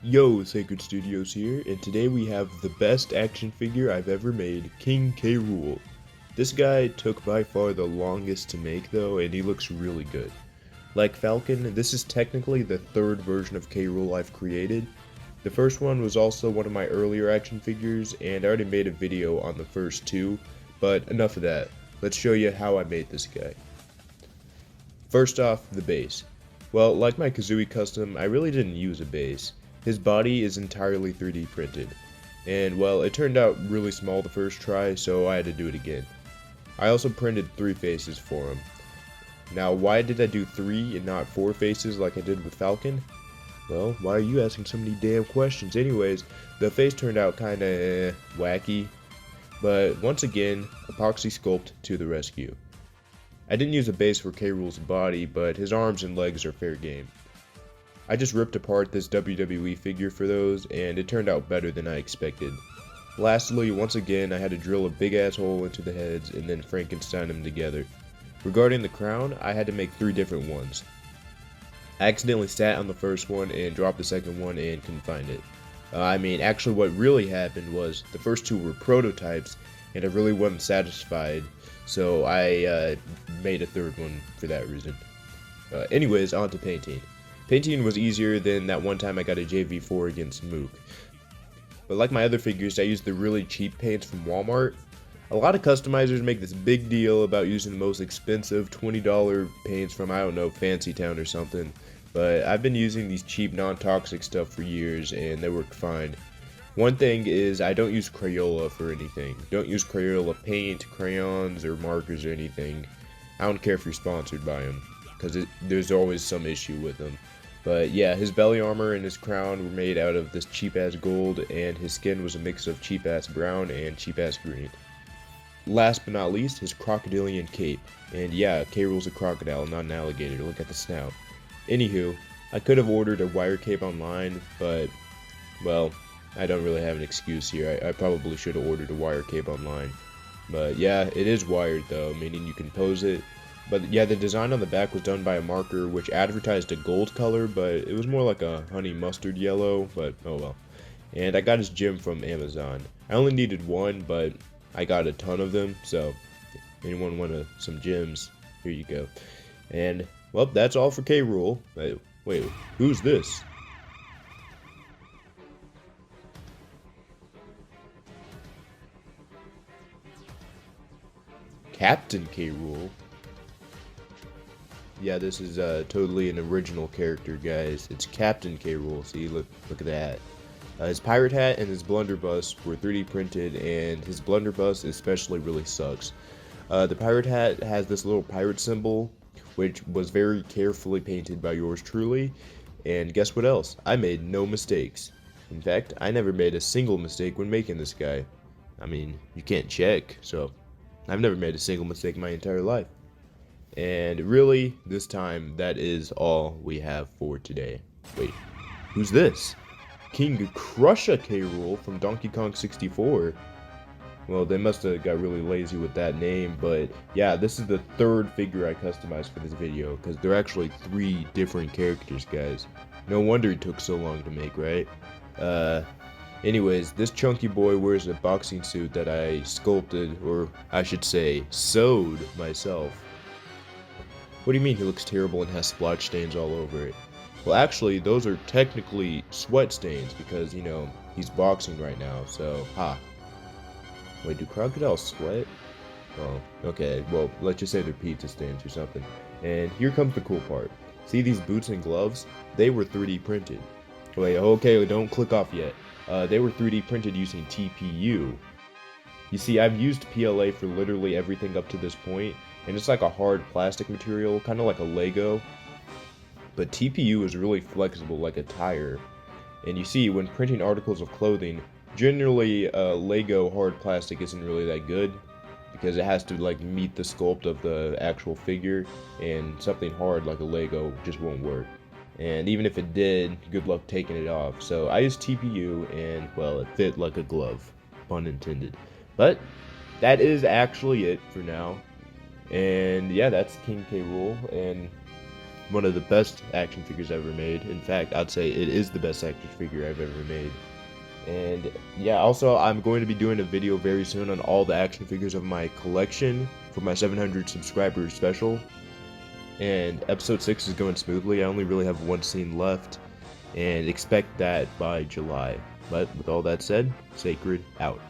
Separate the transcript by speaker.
Speaker 1: Yo, Sacred Studios here, and today we have the best action figure I've ever made, King K. Rool. This guy took by far the longest to make though, and he looks really good. Like Falcon, this is technically the third version of K. Rool I've created. The first one was also one of my earlier action figures, and I already made a video on the first two, but enough of that. Let's show you how I made this guy. First off, the base. Well, like my Kazooie custom, I really didn't use a base. His body is entirely 3D printed, and well, it turned out really small the first try, so I had to do it again. I also printed 3 faces for him. Now, why did I do 3 and not 4 faces like I did with Falcon? Well, why are you asking so many damn questions? Anyways, the face turned out kinda wacky, but once again, epoxy sculpt to the rescue. I didn't use a base for K. Rool's body, but his arms and legs are fair game. I just ripped apart this WWE figure for those, and it turned out better than I expected. Lastly, once again, I had to drill a big ass hole into the heads and then Frankenstein them together. Regarding the crown, I had to make 3 different ones. I accidentally sat on the first one and dropped the second one and couldn't find it. Actually what really happened was the first 2 were prototypes, and I really wasn't satisfied, so I made a third one for that reason. Anyways, on to painting. Painting was easier than that one time I got a JV4 against Mook. But like my other figures, I used the really cheap paints from Walmart. A lot of customizers make this big deal about using the most expensive $20 paints from, I don't know, Fancy Town or something. But I've been using these cheap non-toxic stuff for years and they work fine. One thing is I don't use Crayola for anything. Don't use Crayola paint, crayons, or markers or anything. I don't care if you're sponsored by them, because there's always some issue with them. But yeah, his belly armor and his crown were made out of this cheap ass gold, and his skin was a mix of cheap ass brown and cheap ass green. Last but not least, his crocodilian cape. And yeah, K. Rool's a crocodile, not an alligator. Look at the snout. Anywho, I could have ordered a wire cape online, but, well, I don't really have an excuse here. I probably should have ordered a wire cape online. But yeah, it is wired though, meaning you can pose it. But yeah, the design on the back was done by a marker which advertised a gold color, but it was more like a honey mustard yellow, but oh well. And I got his gem from Amazon. I only needed 1, but I got a ton of them, so anyone want some gems, here you go. And, well, that's all for K. Rool. Wait, who's this? Captain K. Rool? Yeah, this is totally an original character, guys. It's Captain K. Rool. See, look at that. His pirate hat and his blunderbuss were 3D printed, and his blunderbuss especially really sucks. The pirate hat has this little pirate symbol, which was very carefully painted by yours truly. And guess what else? I made no mistakes. In fact, I never made a single mistake when making this guy. I mean, you can't check, so I've never made a single mistake in my entire life. And really, this time, that is all we have for today. Wait, who's this? King Crusher K. Rool from Donkey Kong 64. Well, they must have got really lazy with that name, but yeah, this is the 3rd figure I customized for this video, because they're actually 3 different characters, guys. No wonder it took so long to make, right? Anyways, this chunky boy wears a boxing suit that I sculpted, or I should say, sewed myself. What do you mean he looks terrible and has splotch stains all over it? Well, actually, those are technically sweat stains because, you know, he's boxing right now, so, ha. Wait, do crocodiles sweat? Oh, okay, well, let's just say they're pizza stains or something. And here comes the cool part. See these boots and gloves? They were 3D printed. Wait, okay, don't click off yet. They were 3D printed using TPU. You see, I've used PLA for literally everything up to this point, and it's like a hard plastic material, kind of like a Lego. But TPU is really flexible like a tire. And you see, when printing articles of clothing, generally Lego hard plastic isn't really that good, because it has to like meet the sculpt of the actual figure, and something hard like a Lego just won't work. And even if it did, good luck taking it off. So I used TPU, and well, it fit like a glove, pun intended. But that is actually it for now. And yeah, that's King K. Rool, and one of the best action figures I've ever made. In fact, I'd say it is the best action figure I've ever made. And yeah, also I'm going to be doing a video very soon on all the action figures of my collection for my 700 subscribers special. And episode 6 is going smoothly. I only really have one scene left, and expect that by July. But with all that said, Sacred out.